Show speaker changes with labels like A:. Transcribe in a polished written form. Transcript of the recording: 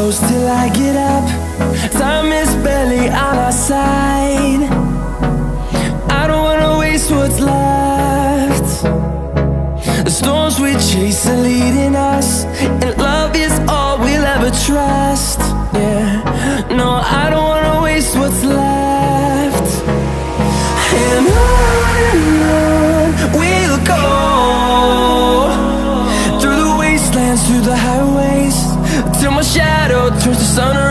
A: close till I get up. Time is barely on our side. I don't wanna waste what's left. The storms we chase are leading us, and love is all we'll ever trust. Yeah, no, I don't wanna waste what's left. And on we'll go, through the wastelands, through the highways, till my shadow turns to sun